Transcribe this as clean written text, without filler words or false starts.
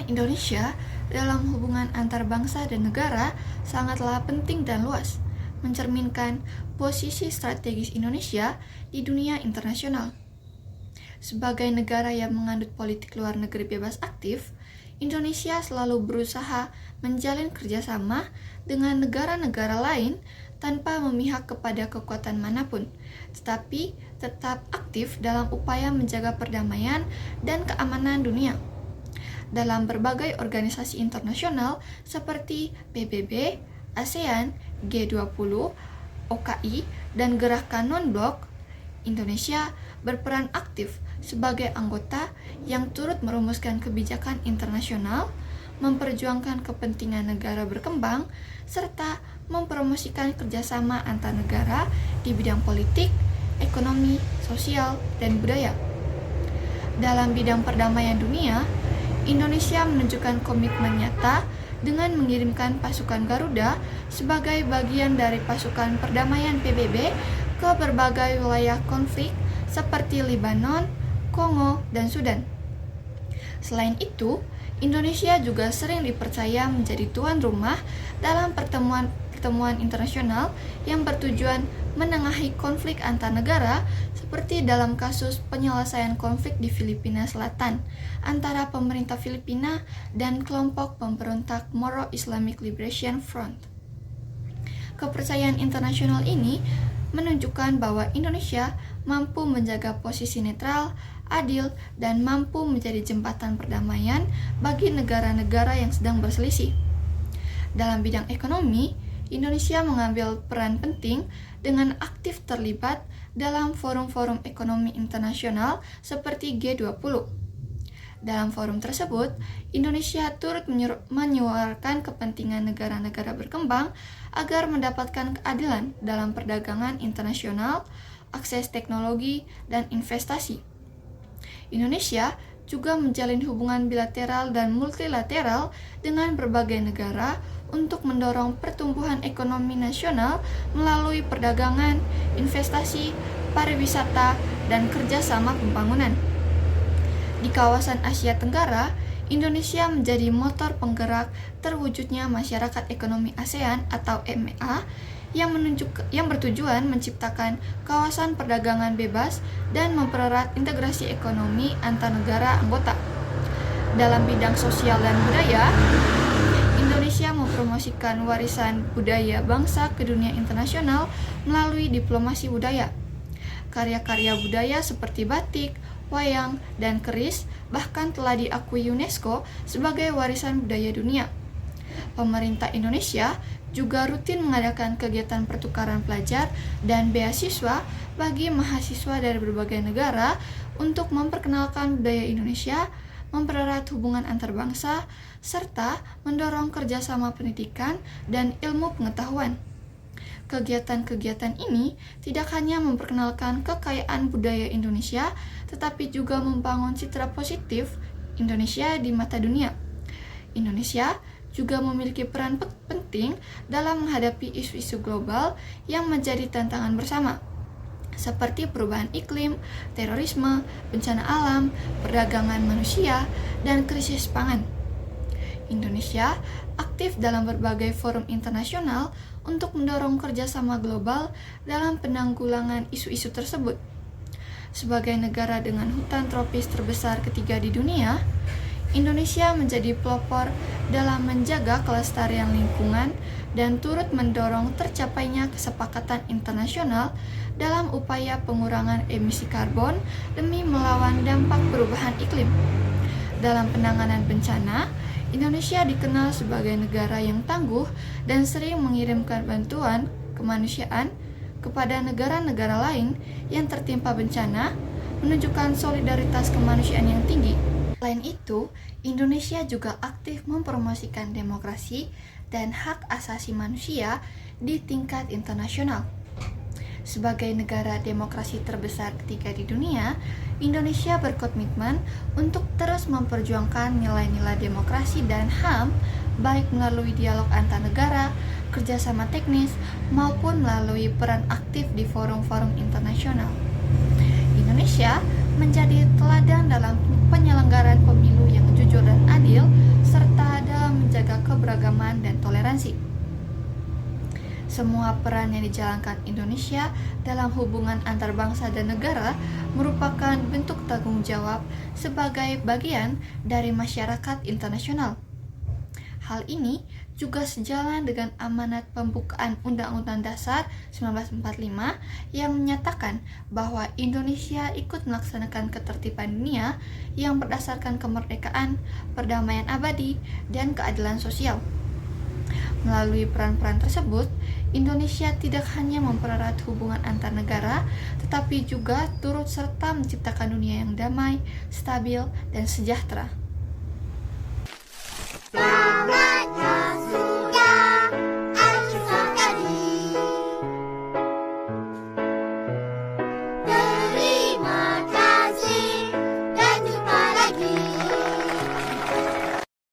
Indonesia dalam hubungan antar bangsa dan negara sangatlah penting dan luas, mencerminkan posisi strategis Indonesia di dunia internasional. Sebagai negara yang mengandut politik luar negeri bebas aktif, Indonesia selalu berusaha menjalin kerjasama dengan negara-negara lain tanpa memihak kepada kekuatan manapun, tetapi tetap aktif dalam upaya menjaga perdamaian dan keamanan dunia. Dalam berbagai organisasi internasional seperti PBB, ASEAN, G20, OKI, dan Gerakan Non-Blok, Indonesia berperan aktif sebagai anggota yang turut merumuskan kebijakan internasional, memperjuangkan kepentingan negara berkembang, serta mempromosikan kerjasama antar negara di bidang politik, ekonomi, sosial, dan budaya. Dalam bidang perdamaian dunia, Indonesia menunjukkan komitmen nyata dengan mengirimkan pasukan Garuda sebagai bagian dari pasukan perdamaian PBB ke berbagai wilayah konflik seperti Lebanon, Kongo, dan Sudan. Selain itu, Indonesia juga sering dipercaya menjadi tuan rumah dalam pertemuan internasional yang bertujuan menengahi konflik antar negara, seperti dalam kasus penyelesaian konflik di Filipina Selatan antara pemerintah Filipina dan kelompok pemberontak Moro Islamic Liberation Front. Kepercayaan internasional ini menunjukkan bahwa Indonesia mampu menjaga posisi netral, adil, dan mampu menjadi jembatan perdamaian bagi negara-negara yang sedang berselisih. Dalam bidang ekonomi, Indonesia mengambil peran penting dengan aktif terlibat dalam forum-forum ekonomi internasional seperti G20. Dalam forum tersebut, Indonesia turut menyuarakan kepentingan negara-negara berkembang agar mendapatkan keadilan dalam perdagangan internasional, akses teknologi, dan investasi. Indonesia juga menjalin hubungan bilateral dan multilateral dengan berbagai negara untuk mendorong pertumbuhan ekonomi nasional melalui perdagangan, investasi, pariwisata, dan kerjasama pembangunan. Di kawasan Asia Tenggara, Indonesia menjadi motor penggerak terwujudnya masyarakat ekonomi ASEAN atau MEA yang bertujuan menciptakan kawasan perdagangan bebas dan mempererat integrasi ekonomi antar negara anggota. Dalam bidang sosial dan budaya, Indonesia mempromosikan warisan budaya bangsa ke dunia internasional melalui diplomasi budaya. Karya-karya budaya seperti batik, wayang, dan keris bahkan telah diakui UNESCO sebagai warisan budaya dunia. Pemerintah Indonesia juga rutin mengadakan kegiatan pertukaran pelajar dan beasiswa bagi mahasiswa dari berbagai negara untuk memperkenalkan budaya Indonesia, mempererat hubungan antar bangsa, serta mendorong kerjasama pendidikan dan ilmu pengetahuan. Kegiatan-kegiatan ini tidak hanya memperkenalkan kekayaan budaya Indonesia, tetapi juga membangun citra positif Indonesia di mata dunia. Indonesia juga memiliki peran penting dalam menghadapi isu-isu global yang menjadi tantangan bersama, seperti perubahan iklim, terorisme, bencana alam, perdagangan manusia, dan krisis pangan. Indonesia aktif dalam berbagai forum internasional untuk mendorong kerjasama global dalam penanggulangan isu-isu tersebut. Sebagai negara dengan hutan tropis terbesar ketiga di dunia, Indonesia menjadi pelopor dalam menjaga kelestarian lingkungan dan turut mendorong tercapainya kesepakatan internasional dalam upaya pengurangan emisi karbon demi melawan dampak perubahan iklim. Dalam penanganan bencana, Indonesia dikenal sebagai negara yang tangguh dan sering mengirimkan bantuan kemanusiaan kepada negara-negara lain yang tertimpa bencana, menunjukkan solidaritas kemanusiaan yang tinggi. Selain itu, Indonesia juga aktif mempromosikan demokrasi dan hak asasi manusia di tingkat internasional. Sebagai negara demokrasi terbesar ketiga di dunia, Indonesia berkomitmen untuk terus memperjuangkan nilai-nilai demokrasi dan HAM, baik melalui dialog antar negara, kerjasama teknis, maupun melalui peran aktif di forum-forum internasional. Indonesia menjadi teladan dalam penyelenggaraan pemilu yang jujur dan adil, keberagaman dan toleransi. Semua peran yang dijalankan Indonesia dalam hubungan antar bangsa dan negara merupakan bentuk tanggung jawab sebagai bagian dari masyarakat internasional. Hal ini juga sejalan dengan amanat pembukaan Undang-Undang Dasar 1945 yang menyatakan bahwa Indonesia ikut melaksanakan ketertiban dunia yang berdasarkan kemerdekaan, perdamaian abadi, dan keadilan sosial. Melalui peran-peran tersebut, Indonesia tidak hanya mempererat hubungan antar negara, tetapi juga turut serta menciptakan dunia yang damai, stabil, dan sejahtera.